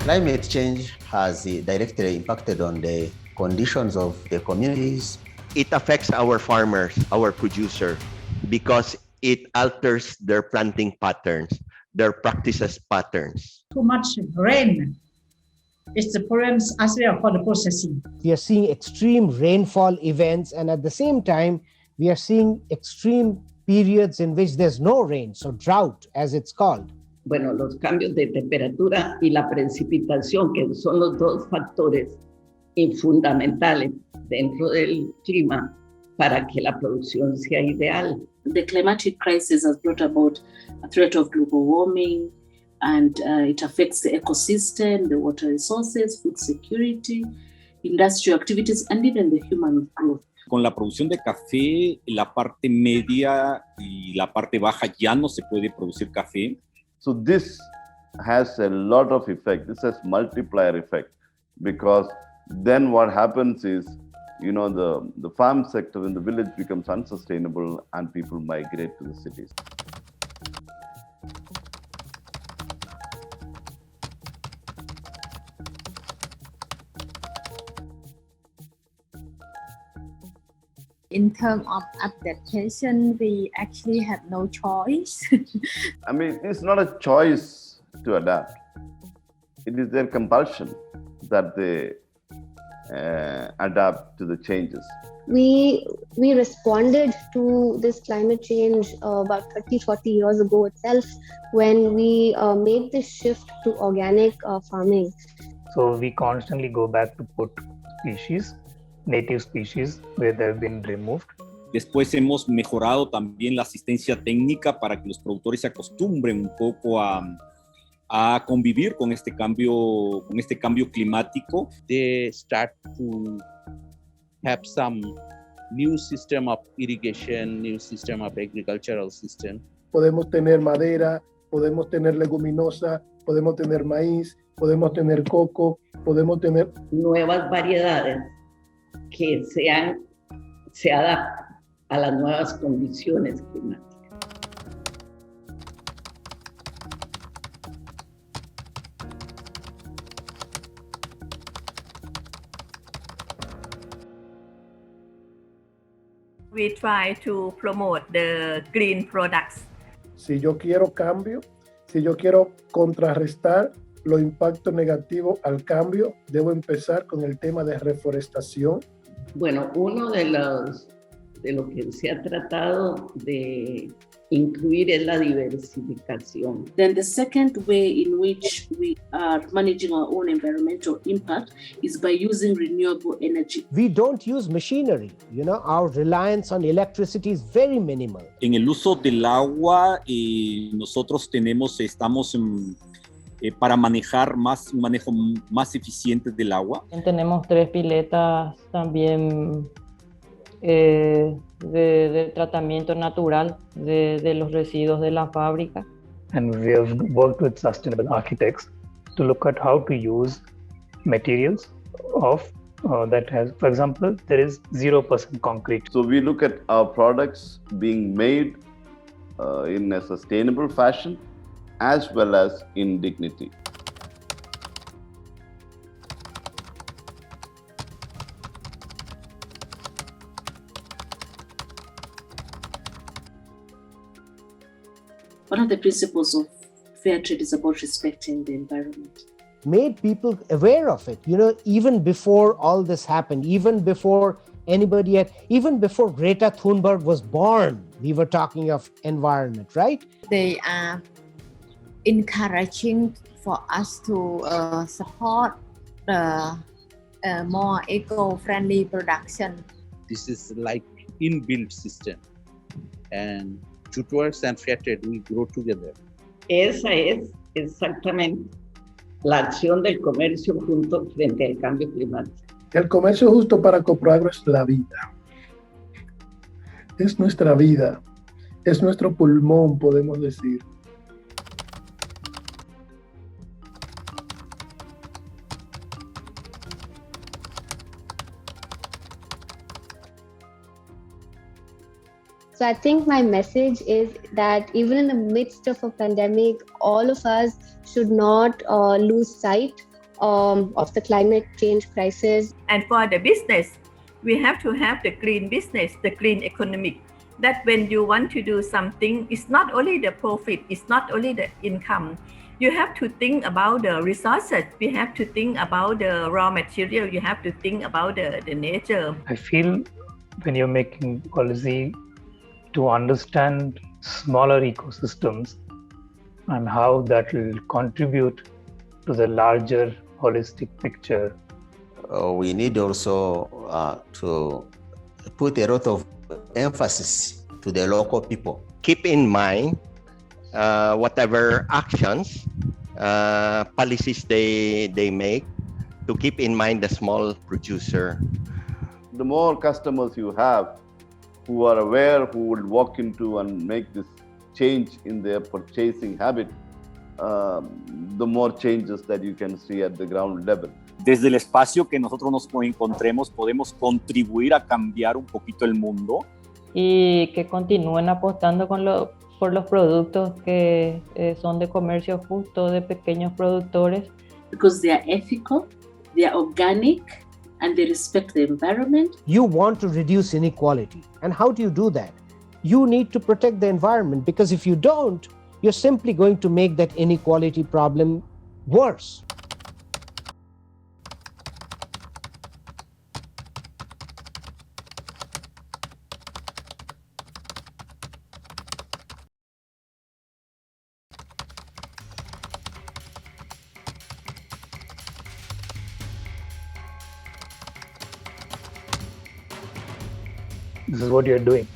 Climate change has directly impacted on the conditions of the communities. It affects our farmers, our producer, because it alters their planting patterns, their practices patterns. Too much rain is the problem as well for the processing. We are seeing extreme rainfall events, and at the same time, we are seeing extreme periods in which there's no rain, so drought, as it's called. Bueno, los cambios de temperatura y la precipitación, que son los dos factores fundamentales dentro del clima para que la producción sea ideal. The climatic crisis has brought about a threat of global warming, and it affects the ecosystem, the water resources, food security, industrial activities, and even the human growth. Con la producción de café, la parte media y la parte baja ya no se puede producir café. So this has a lot of effect. This has multiplier effect, because then what happens is, the farm sector in the village becomes unsustainable and people migrate to the cities. In terms of adaptation, we actually have no choice. I mean, it's not a choice to adapt. It is their compulsion that they adapt to the changes. We responded to this climate change about 30-40 years ago itself, when we made the shift to organic farming. So we constantly go back to put species, native species, where they've been removed. Después hemos mejorado también la asistencia técnica para que los productores se acostumbren un poco a convivir con este cambio climático. They start to have some new system of irrigation, new system of agricultural system. Podemos tener madera, podemos tener leguminosa, podemos tener maíz, podemos tener coco, podemos tener nuevas variedades que se adaptan a las nuevas condiciones climáticas. We try to promote the green products. Si yo quiero cambio, si yo quiero contrarrestar los impactos negativos al cambio, debo empezar con el tema de reforestación. Bueno, uno de lo que se ha tratado de incluir es la diversificación. Then the second way in which we are managing our own environmental impact is by using renewable energy. We don't use machinery. Our reliance on electricity is very minimal. En el uso del agua, nosotros estamos para manejar un manejo más eficiente del agua. Tenemos 3 piletas también de tratamiento natural de los residuos de la fábrica. And we have worked with sustainable architects to look at how to use materials that has, for example, there is 0% concrete. So we look at our products being made in a sustainable fashion, as well as in dignity. One of the principles of fair trade is about respecting the environment. Made people aware of it, even before all this happened, even before even before Greta Thunberg was born, we were talking of environment, right? They are encouraging for us to support more eco-friendly production. This is like inbuilt system, and Tutworks and Fair Trade will grow together. Esa es exactamente la acción del comercio justo frente al cambio climático. El comercio justo para Coproagro es la vida. Es nuestra vida. Es nuestro pulmón, podemos decir. So I think my message is that even in the midst of a pandemic, all of us should not lose sight of the climate change crisis. And for the business, we have to have the green business, the green economic. That when you want to do something, it's not only the profit, it's not only the income. You have to think about the resources. We have to think about the raw material. You have to think about the nature. I feel when you're making policy, to understand smaller ecosystems and how that will contribute to the larger holistic picture. We need also to put a lot of emphasis to the local people. Keep in mind whatever actions, policies they make, to keep in mind the small producer. The more customers you have who are aware, who will walk into and make this change in their purchasing habit, the more changes that you can see at the ground level. Desde el espacio que nosotros nos encontremos, podemos contribuir a cambiar un poquito el mundo. Y que continúen apostando por los productos que son de comercio justo, de pequeños productores. Because they are ethical, they are organic, and they respect the environment. You want to reduce inequality. And how do you do that? You need to protect the environment, because if you don't, you're simply going to make that inequality problem worse. This is what you're doing.